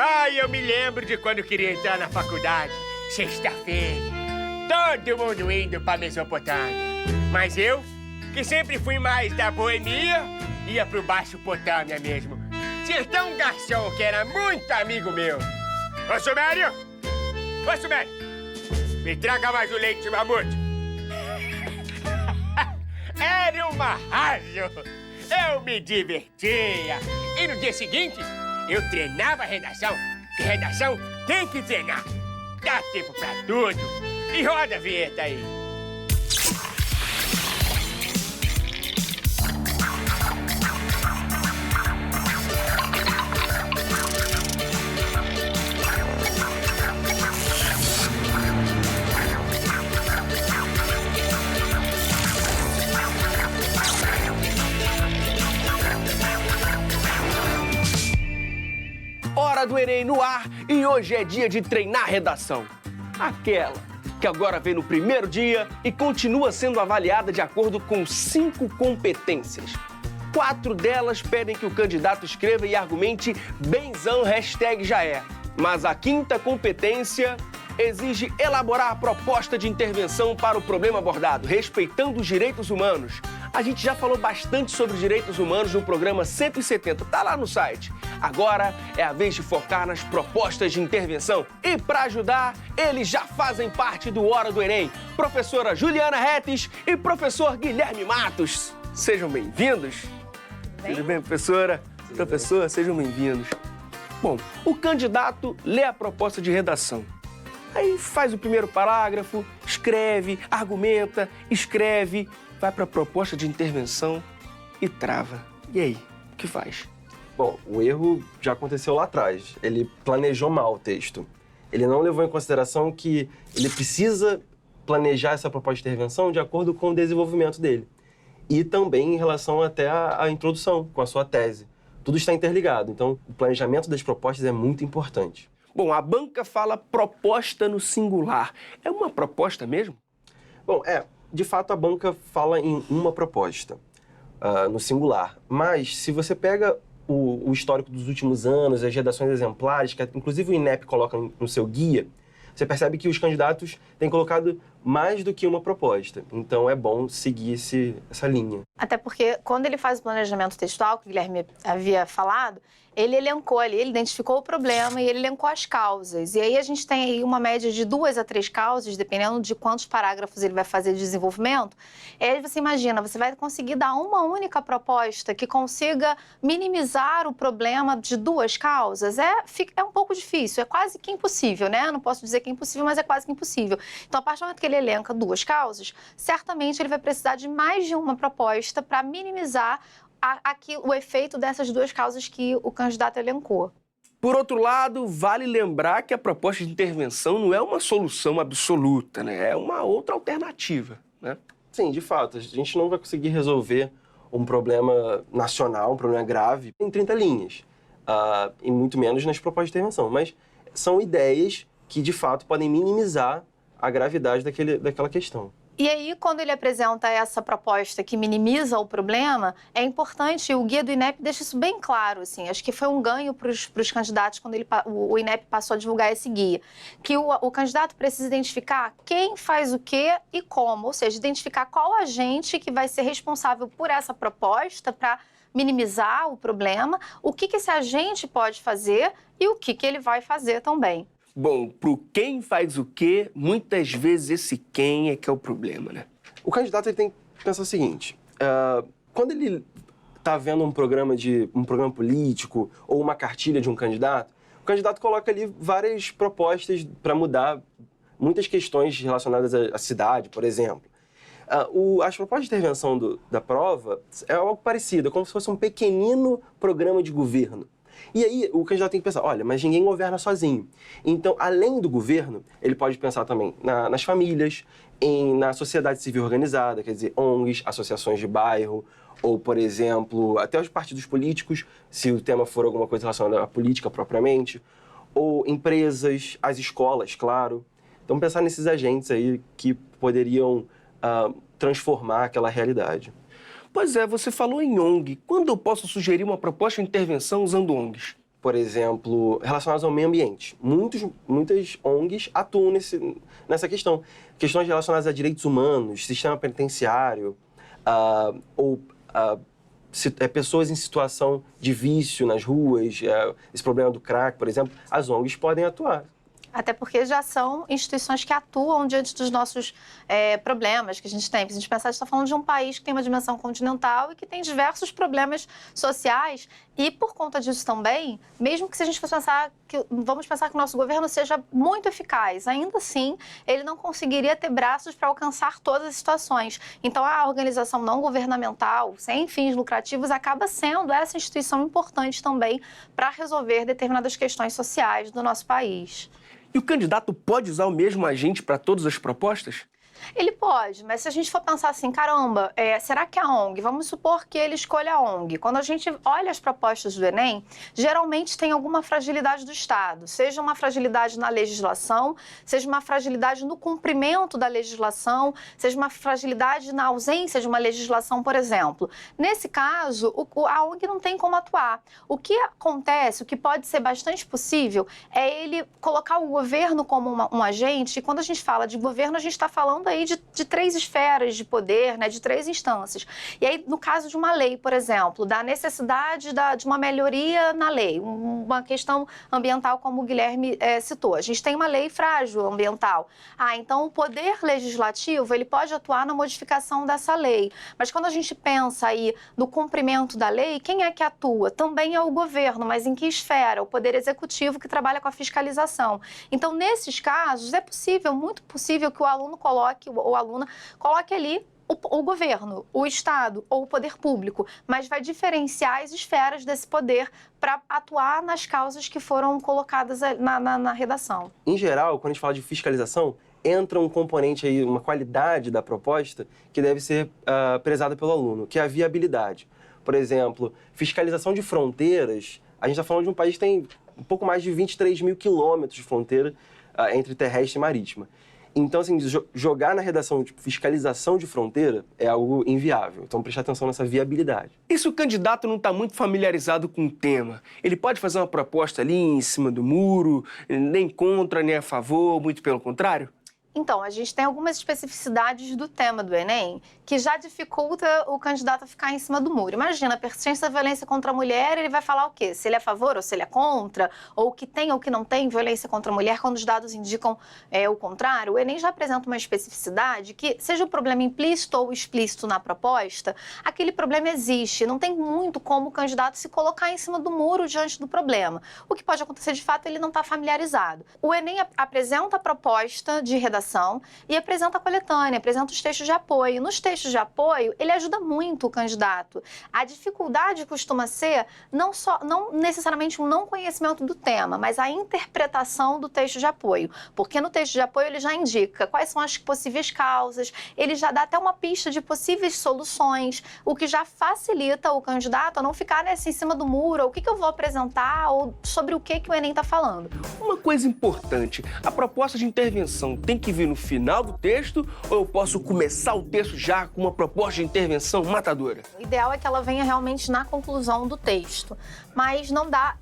Ai, eu me lembro de quando eu queria entrar na faculdade, sexta-feira. Todo mundo indo pra Mesopotâmia. Mas eu, que sempre fui mais da boemia, ia pro Baixo Potâmia mesmo. Tinha até um garçom que era muito amigo meu. Ô, Sumério! Ô, Sumério! Me traga mais o leite de mamute. Era um arraso. Eu me divertia. E no dia seguinte, eu treinava a redação. Que redação tem que treinar. Dá tempo pra tudo. E roda a vinheta aí. Hora do Enem no ar e hoje é dia de treinar redação. Aquela que agora vem no primeiro dia e continua sendo avaliada de acordo com 5 competências. 4 delas pedem que o candidato escreva e argumente benzão #já é. Mas a 5ª competência exige elaborar a proposta de intervenção para o problema abordado, respeitando os direitos humanos. A gente já falou bastante sobre direitos humanos no programa 170, tá lá no site. Agora é a vez de focar nas propostas de intervenção. E para ajudar, eles já fazem parte do Hora do Enem. Professora Juliana Retes e professor Guilherme Matos. Sejam bem-vindos. Tudo bem, professora? Professor, sejam bem-vindos. Bom, o candidato lê a proposta de redação. Aí faz o primeiro parágrafo, escreve, argumenta, escreve, vai para a proposta de intervenção e trava. E aí, o que faz? Bom, o erro já aconteceu lá atrás. Ele planejou mal o texto. Ele não levou em consideração que ele precisa planejar essa proposta de intervenção de acordo com o desenvolvimento dele. E também em relação até à introdução, com a sua tese. Tudo está interligado, então o planejamento das propostas é muito importante. Bom, a banca fala proposta no singular. É uma proposta mesmo? Bom, de fato a banca fala em uma proposta, no singular. Mas se você pega o histórico dos últimos anos, as redações exemplares, que inclusive o INEP coloca no seu guia, você percebe que os candidatos têm colocado mais do que uma proposta. Então é bom seguir essa linha. Até porque quando ele faz o planejamento textual, que o Guilherme havia falado, ele elencou ali, ele identificou o problema e ele elencou as causas. E aí a gente tem aí uma média de 2 a 3 causas, dependendo de quantos parágrafos ele vai fazer de desenvolvimento. E aí você imagina, você vai conseguir dar uma única proposta que consiga minimizar o problema de 2 causas. É um pouco difícil, é quase que impossível, né? Não posso dizer que é impossível, mas é quase que impossível. Então, a partir do momento que ele elenca 2 causas, certamente ele vai precisar de mais de uma proposta para minimizar o efeito dessas 2 causas que o candidato elencou. Por outro lado, vale lembrar que a proposta de intervenção não é uma solução absoluta, né? É uma outra alternativa, né? Sim, de fato, a gente não vai conseguir resolver um problema nacional, um problema grave, em 30 linhas, e muito menos nas propostas de intervenção. Mas são ideias que, de fato, podem minimizar a gravidade daquela questão. E aí, quando ele apresenta essa proposta que minimiza o problema, é importante, o guia do INEP deixa isso bem claro, assim, acho que foi um ganho para os candidatos quando o INEP passou a divulgar esse guia, que o candidato precisa identificar quem faz o quê e como, ou seja, identificar qual agente que vai ser responsável por essa proposta para minimizar o problema, o que esse agente pode fazer e o que ele vai fazer também. Bom, pro quem faz o quê, muitas vezes esse quem é que é o problema, né? O candidato ele tem que pensar o seguinte, quando ele está vendo um programa político ou uma cartilha de um candidato, o candidato coloca ali várias propostas para mudar muitas questões relacionadas à cidade, por exemplo. As propostas de intervenção da prova é algo parecido, é como se fosse um pequenino programa de governo. E aí o candidato tem que pensar, olha, mas ninguém governa sozinho. Então, além do governo, ele pode pensar também nas famílias, na sociedade civil organizada, quer dizer, ONGs, associações de bairro, ou, por exemplo, até os partidos políticos, se o tema for alguma coisa relacionada à política propriamente, ou empresas, as escolas, claro. Então, pensar nesses agentes aí que poderiam transformar aquela realidade. Pois é, você falou em ONG. Quando eu posso sugerir uma proposta de intervenção usando ONGs? por exemplo, relacionadas ao meio ambiente. Muitas ONGs atuam nessa questão. Questões relacionadas a direitos humanos, sistema penitenciário, pessoas em situação de vício nas ruas, esse problema do crack, por exemplo, as ONGs podem atuar. Até porque já são instituições que atuam diante dos nossos problemas que a gente tem. Se a gente pensar, a gente está falando de um país que tem uma dimensão continental e que tem diversos problemas sociais. E por conta disso também, mesmo que se a gente fosse pensar vamos pensar que o nosso governo seja muito eficaz, ainda assim, ele não conseguiria ter braços para alcançar todas as situações. Então, a organização não governamental, sem fins lucrativos, acaba sendo essa instituição importante também para resolver determinadas questões sociais do nosso país. E o candidato pode usar o mesmo agente para todas as propostas? Ele pode, mas se a gente for pensar assim, caramba, será que a ONG, vamos supor que ele escolha a ONG. Quando a gente olha as propostas do Enem, geralmente tem alguma fragilidade do Estado, seja uma fragilidade na legislação, seja uma fragilidade no cumprimento da legislação, seja uma fragilidade na ausência de uma legislação, por exemplo. Nesse caso, a ONG não tem como atuar. O que acontece, o que pode ser bastante possível, é ele colocar o governo como um agente, e quando a gente fala de governo, a gente está falando aí de 3 esferas de poder, né, de 3 instâncias. E aí, no caso de uma lei, por exemplo, da necessidade de uma melhoria na lei, uma questão ambiental, como o Guilherme citou. A gente tem uma lei frágil ambiental. Então o poder legislativo, ele pode atuar na modificação dessa lei. Mas quando a gente pensa aí no cumprimento da lei, quem é que atua? Também é o governo, mas em que esfera? O poder executivo que trabalha com a fiscalização. Então, nesses casos, é possível, muito possível que o aluno ou a aluna coloque ali o governo, o Estado ou o poder público, mas vai diferenciar as esferas desse poder para atuar nas causas que foram colocadas na redação. Em geral, quando a gente fala de fiscalização, entra um componente aí, uma qualidade da proposta que deve ser prezada pelo aluno, que é a viabilidade. Por exemplo, fiscalização de fronteiras, a gente está falando de um país que tem um pouco mais de 23 mil quilômetros de fronteira entre terrestre e marítima. Então, assim, jogar na redação de fiscalização de fronteira é algo inviável. Então, prestar atenção nessa viabilidade. E se o candidato não está muito familiarizado com o tema? Ele pode fazer uma proposta ali em cima do muro, nem contra, nem a favor, muito pelo contrário? Então, a gente tem algumas especificidades do tema do Enem que já dificulta o candidato a ficar em cima do muro. Imagina, a persistência da violência contra a mulher, ele vai falar o quê? Se ele é a favor ou se ele é contra, ou que tem ou que não tem violência contra a mulher, quando os dados indicam o contrário. O Enem já apresenta uma especificidade que, seja o problema implícito ou explícito na proposta, aquele problema existe. Não tem muito como o candidato se colocar em cima do muro diante do problema. O que pode acontecer, de fato, ele não está familiarizado. O Enem apresenta a proposta de redação e apresenta a coletânea, apresenta os textos de apoio. Nos textos de apoio, ele ajuda muito o candidato. A dificuldade costuma ser não necessariamente um não conhecimento do tema, mas a interpretação do texto de apoio. Porque no texto de apoio ele já indica quais são as possíveis causas, ele já dá até uma pista de possíveis soluções, o que já facilita o candidato a não ficar em cima do muro, o que eu vou apresentar, ou sobre o que o Enem está falando. Uma coisa importante, a proposta de intervenção tem que vir no final do texto ou eu posso começar o texto já com uma proposta de intervenção matadora? O ideal é que ela venha realmente na conclusão do texto, mas não dá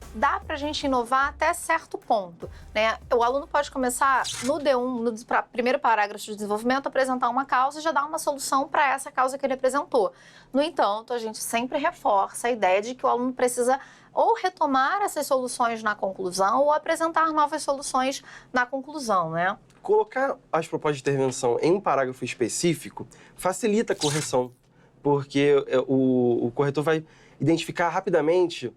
para a gente inovar até certo ponto, né? O aluno pode começar no D1, no primeiro parágrafo de desenvolvimento, apresentar uma causa e já dar uma solução para essa causa que ele apresentou. No entanto, a gente sempre reforça a ideia de que o aluno precisa ou retomar essas soluções na conclusão ou apresentar novas soluções na conclusão, né? Colocar as propostas de intervenção em um parágrafo específico facilita a correção, porque o corretor vai identificar rapidamente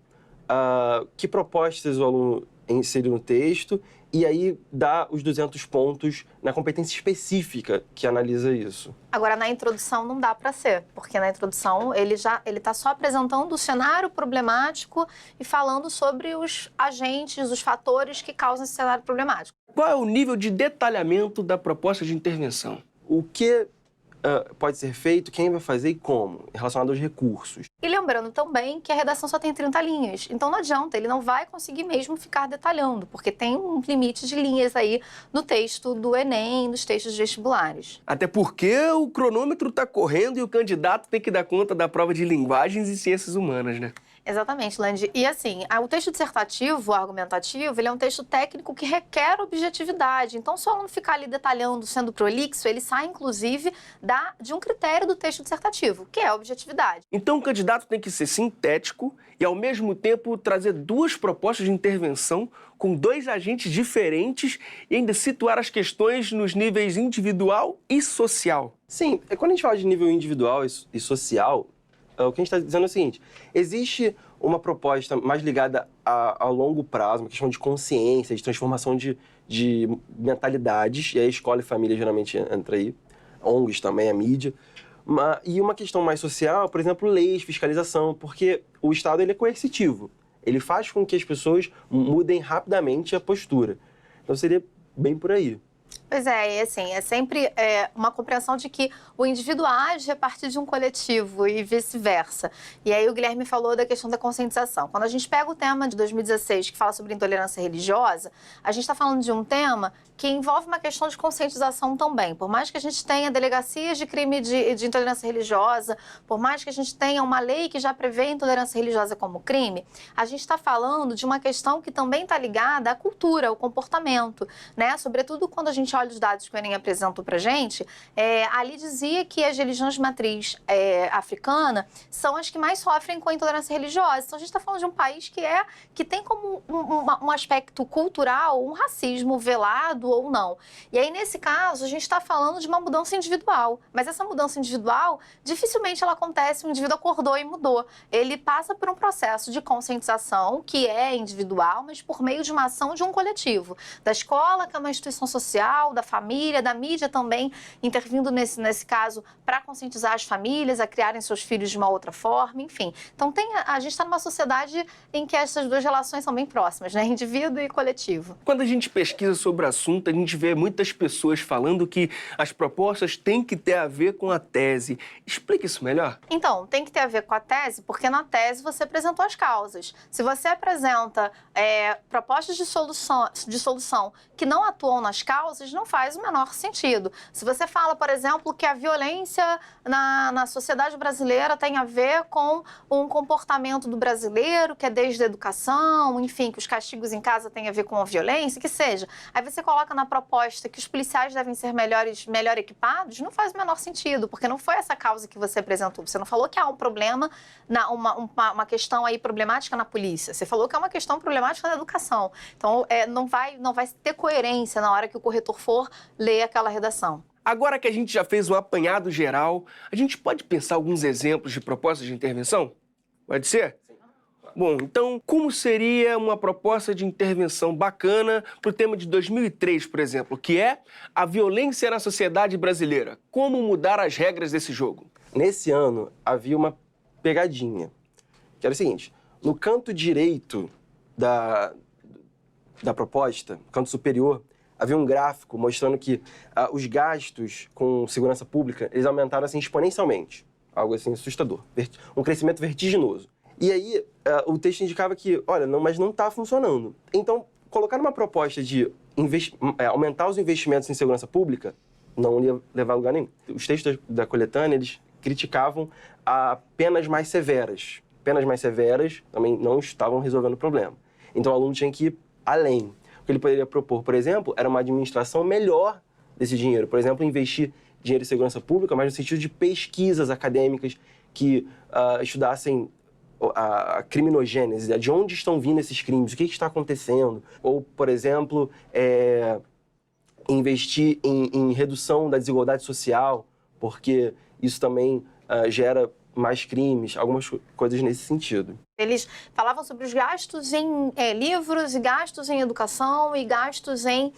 que propostas o aluno inseriu no texto e aí dá os 200 pontos na competência específica que analisa isso. Agora, na introdução não dá para ser, porque na introdução ele está só apresentando o cenário problemático e falando sobre os agentes, os fatores que causam esse cenário problemático. Qual é o nível de detalhamento da proposta de intervenção? O que pode ser feito, quem vai fazer e como, relacionado aos recursos. E lembrando também que a redação só tem 30 linhas, então não adianta, ele não vai conseguir mesmo ficar detalhando, porque tem um limite de linhas aí no texto do Enem, nos textos vestibulares. Até porque o cronômetro está correndo e o candidato tem que dar conta da prova de linguagens e ciências humanas, né? Exatamente, Landy. E assim, o texto dissertativo, argumentativo, ele é um texto técnico que requer objetividade. Então, se o aluno ficar ali detalhando, sendo prolixo, ele sai, inclusive, de um critério do texto dissertativo, que é a objetividade. Então, o candidato tem que ser sintético e, ao mesmo tempo, trazer duas propostas de intervenção com dois agentes diferentes e ainda situar as questões nos níveis individual e social. Sim, quando a gente fala de nível individual e social, o que a gente está dizendo é o seguinte: existe uma proposta mais ligada a longo prazo, uma questão de consciência, de transformação de mentalidades, e aí escola e família geralmente entra aí, ONGs também, a mídia. E uma questão mais social, por exemplo, leis, fiscalização, porque o Estado ele é coercitivo. Ele faz com que as pessoas mudem rapidamente a postura. Então seria bem por aí. Pois é, e assim, é sempre uma compreensão de que o indivíduo age a partir de um coletivo e vice-versa. E aí o Guilherme falou da questão da conscientização. Quando a gente pega o tema de 2016, que fala sobre intolerância religiosa, a gente está falando de um tema que envolve uma questão de conscientização também. Por mais que a gente tenha delegacias de crime de intolerância religiosa, por mais que a gente tenha uma lei que já prevê intolerância religiosa como crime, a gente está falando de uma questão que também está ligada à cultura, ao comportamento, né? Sobretudo quando a gente olha os dados que o Enem apresentou para a gente, ali dizia que as religiões de matriz africana são as que mais sofrem com a intolerância religiosa. Então, a gente está falando de um país que tem como um aspecto cultural, um racismo velado ou não. E aí, nesse caso, a gente está falando de uma mudança individual. Mas essa mudança individual, dificilmente ela acontece, o indivíduo acordou e mudou. Ele passa por um processo de conscientização, que é individual, mas por meio de uma ação de um coletivo. Da escola, que é uma instituição social, da família, da mídia também, intervindo nesse caso para conscientizar as famílias a criarem seus filhos de uma outra forma, enfim. Então, a gente está numa sociedade em que essas duas relações são bem próximas, né? Indivíduo e coletivo. Quando a gente pesquisa sobre o assunto, a gente vê muitas pessoas falando que as propostas têm que ter a ver com a tese. Explica isso melhor. Então, tem que ter a ver com a tese, porque na tese você apresentou as causas. Se você apresenta propostas de solução que não atuam nas causas, não faz o menor sentido. Se você fala, por exemplo, que a violência na sociedade brasileira tem a ver com um comportamento do brasileiro, que é desde a educação, enfim, que os castigos em casa têm a ver com a violência, que seja. Aí você coloca na proposta que os policiais devem ser melhor equipados, não faz o menor sentido, porque não foi essa causa que você apresentou. Você não falou que há um problema, uma questão aí problemática na polícia. Você falou que é uma questão problemática na educação. Então, não vai ter coerência na hora que o corretor for ler aquela redação. Agora que a gente já fez um apanhado geral, a gente pode pensar alguns exemplos de propostas de intervenção? Pode ser? Sim. Bom, então, como seria uma proposta de intervenção bacana para o tema de 2003, por exemplo, que é a violência na sociedade brasileira? Como mudar as regras desse jogo? Nesse ano, havia uma pegadinha, que era o seguinte: no canto direito da proposta, no canto superior, havia um gráfico mostrando que os gastos com segurança pública, eles aumentaram assim exponencialmente. Algo assim assustador. Um crescimento vertiginoso. E aí, o texto indicava que, olha, mas não está funcionando. Então, colocar uma proposta de aumentar os investimentos em segurança pública não ia levar a lugar nenhum. Os textos da coletânea, eles criticavam a penas mais severas. Penas mais severas também não estavam resolvendo o problema. Então, o aluno tinha que ir além. O que ele poderia propor, por exemplo, era uma administração melhor desse dinheiro. Por exemplo, investir dinheiro em segurança pública, mas no sentido de pesquisas acadêmicas que estudassem a criminogênese, de onde estão vindo esses crimes, o que está acontecendo. Ou, por exemplo, investir em redução da desigualdade social, porque isso também gera mais crimes, algumas coisas nesse sentido. Eles falavam sobre os gastos em livros, e gastos em educação e gastos em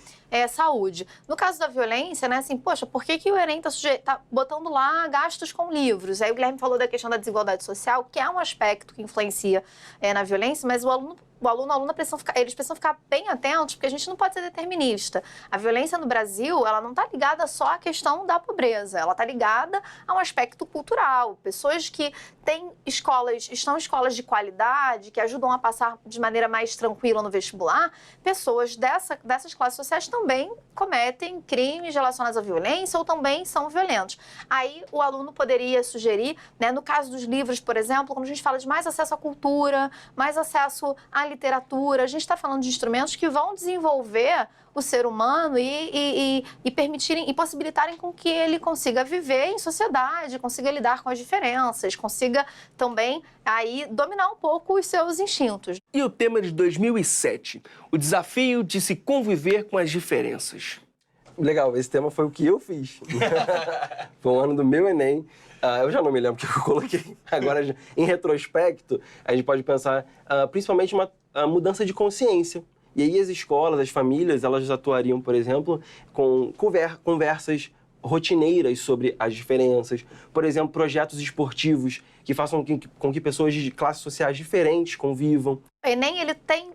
saúde. No caso da violência, né, assim, poxa, por que o Enem tá botando lá gastos com livros? Aí o Guilherme falou da questão da desigualdade social, que é um aspecto que influencia na violência, mas o aluno o aluno, a aluna, eles precisam ficar bem atentos, porque a gente não pode ser determinista. A violência no Brasil, ela não está ligada só à questão da pobreza, ela está ligada a um aspecto cultural. Pessoas que estão em escolas de qualidade, que ajudam a passar de maneira mais tranquila no vestibular, pessoas dessas classes sociais também cometem crimes relacionados à violência ou também são violentos. Aí o aluno poderia sugerir, né, no caso dos livros, por exemplo, quando a gente fala de mais acesso à cultura, mais acesso à literatura, a gente está falando de instrumentos que vão desenvolver o ser humano e permitirem e possibilitarem com que ele consiga viver em sociedade, consiga lidar com as diferenças, consiga também aí dominar um pouco os seus instintos. E o tema de 2007, o desafio de se conviver com as diferenças. Legal, esse tema foi o que eu fiz. Foi um ano do meu Enem. Eu já não me lembro o que eu coloquei. Agora, em retrospecto, a gente pode pensar principalmente uma mudança de consciência. E aí as escolas, as famílias, elas atuariam, por exemplo, com conversas rotineiras sobre as diferenças. Por exemplo, projetos esportivos que façam com que pessoas de classes sociais diferentes convivam. O Enem, ele tem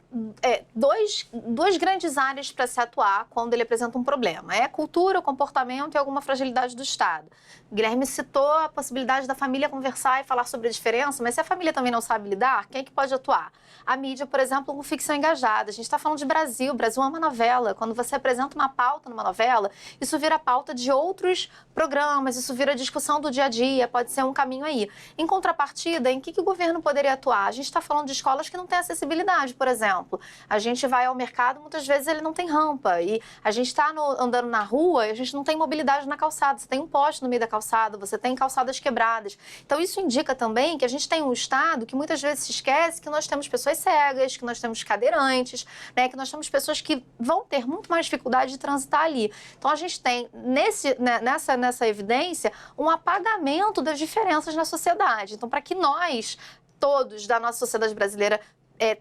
duas grandes áreas para se atuar quando ele apresenta um problema. É cultura, comportamento e alguma fragilidade do Estado. O Guilherme citou a possibilidade da família conversar e falar sobre a diferença, mas se a família também não sabe lidar, quem é que pode atuar? A mídia, por exemplo, com ficção engajada. A gente está falando de Brasil. O Brasil é uma novela. Quando você apresenta uma pauta numa novela, isso vira pauta de outros programas, isso vira discussão do dia a dia, pode ser um caminho aí. Em contrapartida, em que o governo poderia atuar? A gente está falando de escolas que não têm acessibilidade, por exemplo. A gente vai ao mercado, muitas vezes ele não tem rampa. E a gente está andando na rua e a gente não tem mobilidade na calçada. Você tem um poste no meio da calçada, você tem calçadas quebradas. Então, isso indica também que a gente tem um Estado que muitas vezes se esquece que nós temos pessoas cegas, que nós temos cadeirantes, né, que nós temos pessoas que vão ter muito mais dificuldade de transitar ali. Então, a gente tem, nessa evidência, um apagamento das diferenças na sociedade. Então, para que nós, todos da nossa sociedade brasileira,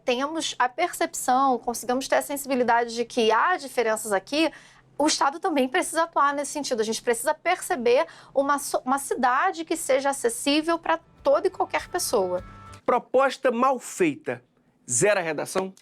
tenhamos a percepção, consigamos ter a sensibilidade de que há diferenças aqui, o Estado também precisa atuar nesse sentido. A gente precisa perceber uma cidade que seja acessível para toda e qualquer pessoa. Proposta mal feita, zera a redação?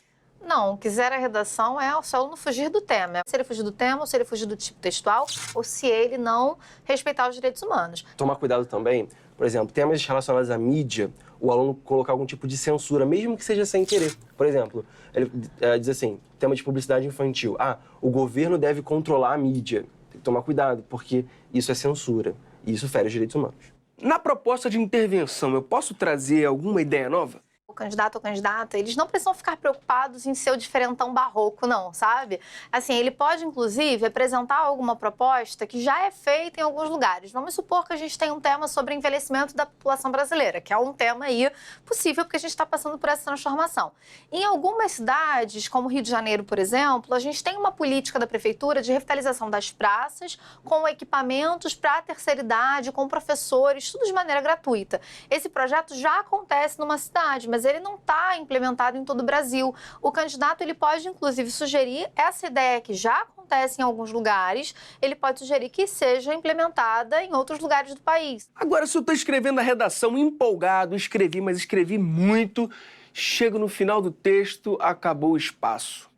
Não, o que zera a redação é o seu aluno fugir do tema. Se ele fugir do tema, ou se ele fugir do tipo textual, ou se ele não respeitar os direitos humanos. Tomar cuidado também, por exemplo, temas relacionados à mídia, o aluno colocar algum tipo de censura, mesmo que seja sem querer. Por exemplo, ele diz assim, tema de publicidade infantil. O governo deve controlar a mídia. Tem que tomar cuidado, porque isso é censura e isso fere os direitos humanos. Na proposta de intervenção, eu posso trazer alguma ideia nova? O candidato ou candidata, eles não precisam ficar preocupados em ser o diferentão barroco, não, sabe? Assim, ele pode, inclusive, apresentar alguma proposta que já é feita em alguns lugares. Vamos supor que a gente tem um tema sobre envelhecimento da população brasileira, que é um tema aí possível, porque a gente está passando por essa transformação. Em algumas cidades, como Rio de Janeiro, por exemplo, a gente tem uma política da prefeitura de revitalização das praças, com equipamentos para a terceira idade, com professores, tudo de maneira gratuita. Esse projeto já acontece numa cidade, mas ele não está implementado em todo o Brasil. O candidato, ele pode, inclusive, sugerir essa ideia que já acontece em alguns lugares, ele pode sugerir que seja implementada em outros lugares do país. Agora, se eu estou escrevendo a redação empolgado, escrevi, mas escrevi muito, chego no final do texto, acabou o espaço.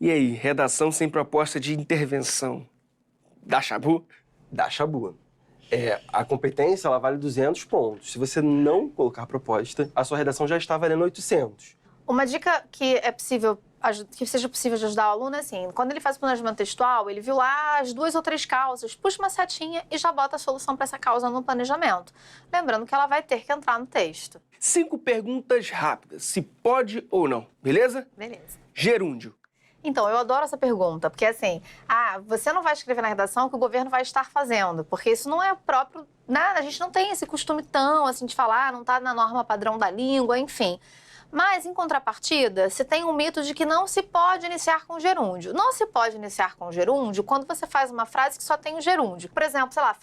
E aí, redação sem proposta de intervenção, dá chabu? Dá chabu. A competência, ela vale 200 pontos. Se você não colocar proposta, a sua redação já está valendo 800. Uma dica que seja possível de ajudar o aluno é assim, quando ele faz o planejamento textual, ele viu lá as 2 ou 3 causas, puxa uma setinha e já bota a solução para essa causa no planejamento. Lembrando que ela vai ter que entrar no texto. 5 perguntas rápidas, se pode ou não, beleza? Beleza. Gerúndio. Então, eu adoro essa pergunta, porque assim, você não vai escrever na redação o que o governo vai estar fazendo, porque isso não é próprio, né? A gente não tem esse costume tão, assim, de falar, não está na norma padrão da língua, enfim. Mas, em contrapartida, se tem um mito de que não se pode iniciar com gerúndio. Não se pode iniciar com gerúndio quando você faz uma frase que só tem o gerúndio. Por exemplo, sei lá,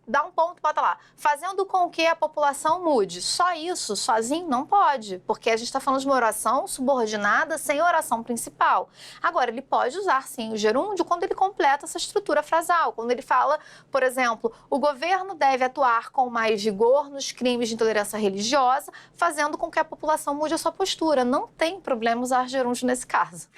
dá um ponto, bota lá, fazendo com que a população mude. Só isso, sozinho, não pode, porque a gente está falando de uma oração subordinada sem oração principal. Agora, ele pode usar, sim, o gerúndio quando ele completa essa estrutura frasal. Quando ele fala, por exemplo, o governo deve atuar com mais rigor nos crimes de intolerância religiosa, fazendo com que a população mude a sua postura. Não tem problema usar gerúndio nesse caso.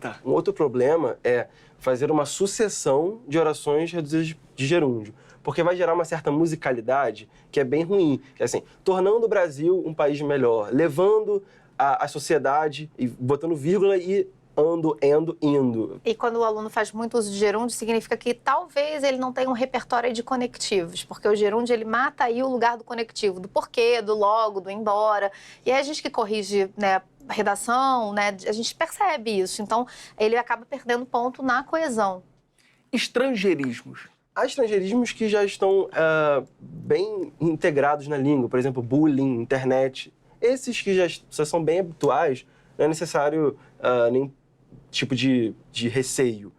Tá. Um outro problema é fazer uma sucessão de orações reduzidas de gerúndio, porque vai gerar uma certa musicalidade que é bem ruim. É assim, tornando o Brasil um país melhor, levando a sociedade, e botando vírgula e indo. E quando o aluno faz muito uso de gerúndio, significa que talvez ele não tenha um repertório aí de conectivos, porque o gerúndio, ele mata aí o lugar do conectivo, do porquê, do logo, do embora. E aí a gente que corrige, né, a redação, né, a gente percebe isso. Então, ele acaba perdendo ponto na coesão. Estrangeirismos. Há estrangeirismos que já estão bem integrados na língua, por exemplo, bullying, internet. Esses que já são bem habituais, não é necessário nenhum tipo de receio,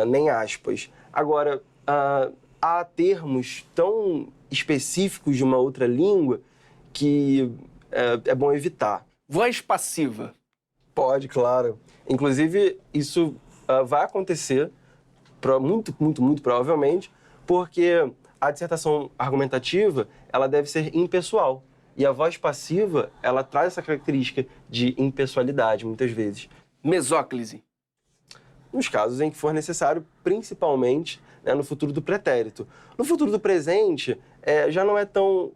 nem aspas. Agora, há termos tão específicos de uma outra língua que é bom evitar. Voz passiva. Pode, claro. Inclusive, isso vai acontecer, muito provavelmente, porque a dissertação argumentativa, ela deve ser impessoal. E a voz passiva, ela traz essa característica de impessoalidade, muitas vezes. Mesóclise. Nos casos em que for necessário, principalmente, né, no futuro do pretérito. No futuro do presente, já não é tão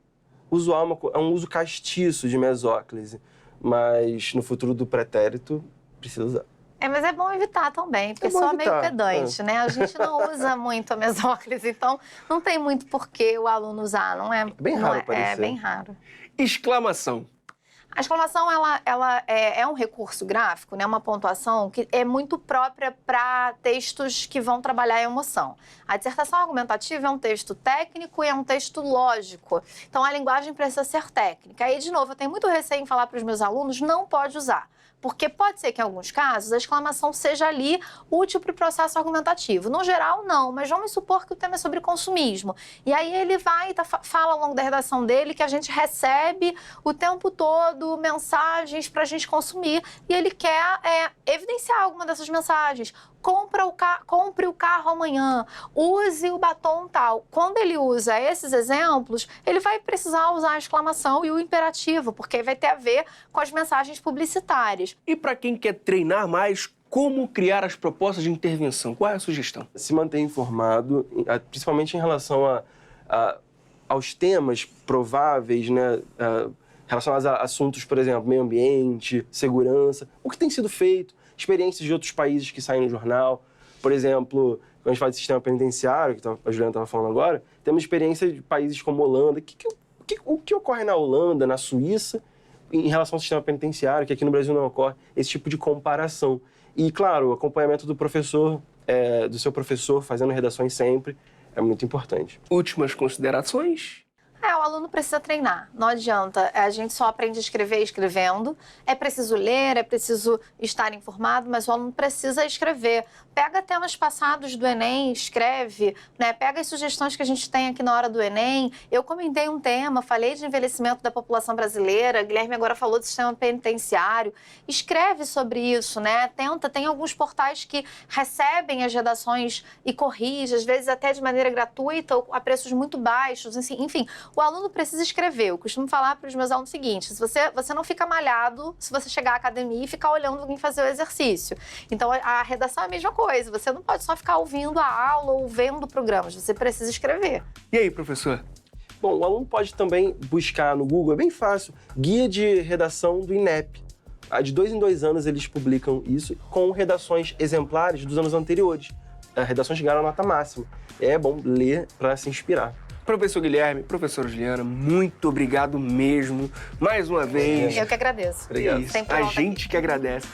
usual, é um uso castiço de mesóclise. Mas no futuro do pretérito, precisa usar. Mas é bom evitar também, porque só meio pedante, né? A gente não usa muito a mesóclise, então não tem muito porquê o aluno usar, não é? Bem raro aparecer. É bem raro. Exclamação. A exclamação, ela é um recurso gráfico, né? Uma pontuação que é muito própria para textos que vão trabalhar a emoção. A dissertação argumentativa é um texto técnico e é um texto lógico. Então, a linguagem precisa ser técnica. Aí, de novo, eu tenho muito receio em falar para os meus alunos, não pode usar. Porque pode ser que, em alguns casos, a exclamação seja ali útil para o processo argumentativo. No geral, não, mas vamos supor que o tema é sobre consumismo. E aí ele vai e fala ao longo da redação dele que a gente recebe o tempo todo mensagens para a gente consumir e ele quer evidenciar alguma dessas mensagens. Compre o carro amanhã, use o batom tal. Quando ele usa esses exemplos, ele vai precisar usar a exclamação e o imperativo, porque vai ter a ver com as mensagens publicitárias. E para quem quer treinar mais, como criar as propostas de intervenção? Qual é a sugestão? Se manter informado, principalmente em relação aos temas prováveis, né, relacionados a assuntos, por exemplo, meio ambiente, segurança, o que tem sido feito, experiências de outros países que saem no jornal. Por exemplo, quando a gente fala de sistema penitenciário, que a Juliana estava falando agora, temos experiência de países como Holanda. O que ocorre na Holanda, na Suíça, em relação ao sistema penitenciário, que aqui no Brasil não ocorre, esse tipo de comparação. E, claro, o acompanhamento do professor, do seu professor, fazendo redações sempre, é muito importante. Últimas considerações? O aluno precisa treinar, não adianta. A gente só aprende a escrever escrevendo. É preciso ler, é preciso estar informado, mas o aluno precisa escrever. Pega temas passados do Enem, escreve, né? Pega as sugestões que a gente tem aqui na hora do Enem. Eu comentei um tema, falei de envelhecimento da população brasileira, Guilherme agora falou do sistema penitenciário. Escreve sobre isso, né? Tem alguns portais que recebem as redações e corrigem, às vezes até de maneira gratuita ou a preços muito baixos, enfim. O aluno precisa escrever. Eu costumo falar para os meus alunos o seguinte: você não fica malhado se você chegar à academia e ficar olhando alguém fazer o exercício. Então, a redação é a mesma coisa. Você não pode só ficar ouvindo a aula ou vendo programas. Você precisa escrever. E aí, professor? Bom, o aluno pode também buscar no Google, é bem fácil, guia de redação do INEP. De 2 em 2 anos eles publicam isso com redações exemplares dos anos anteriores. Redações que ganharam nota máxima. É bom ler para se inspirar. Professor Guilherme, professora Juliana, muito obrigado mesmo, mais uma vez. Eu que agradeço. Obrigado. A gente que agradece.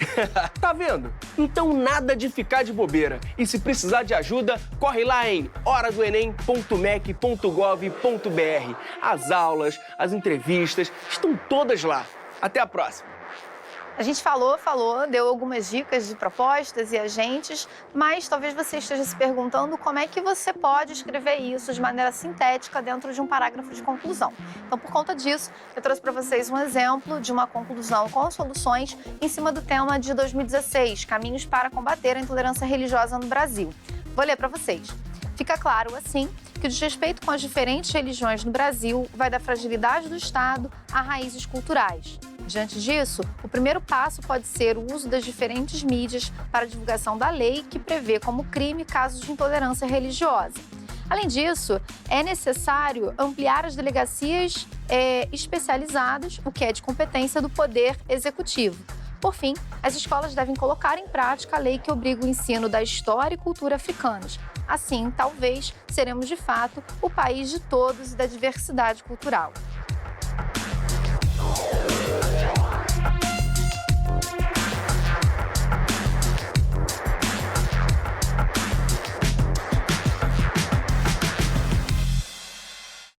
Tá vendo? Então nada de ficar de bobeira. E se precisar de ajuda, corre lá em horadoenem.mec.gov.br. As aulas, as entrevistas, estão todas lá. Até a próxima. A gente falou, deu algumas dicas de propostas e agentes, mas talvez você esteja se perguntando como é que você pode escrever isso de maneira sintética dentro de um parágrafo de conclusão. Então, por conta disso, eu trouxe para vocês um exemplo de uma conclusão com soluções em cima do tema de 2016, Caminhos para combater a intolerância religiosa no Brasil. Vou ler para vocês. Fica claro, assim, que o desrespeito com as diferentes religiões no Brasil vai da fragilidade do Estado a raízes culturais. Diante disso, o primeiro passo pode ser o uso das diferentes mídias para a divulgação da lei que prevê como crime casos de intolerância religiosa. Além disso, é necessário ampliar as delegacias especializadas, o que é de competência do Poder Executivo. Por fim, as escolas devem colocar em prática a lei que obriga o ensino da história e cultura africanas. Assim, talvez, seremos de fato o país de todos e da diversidade cultural.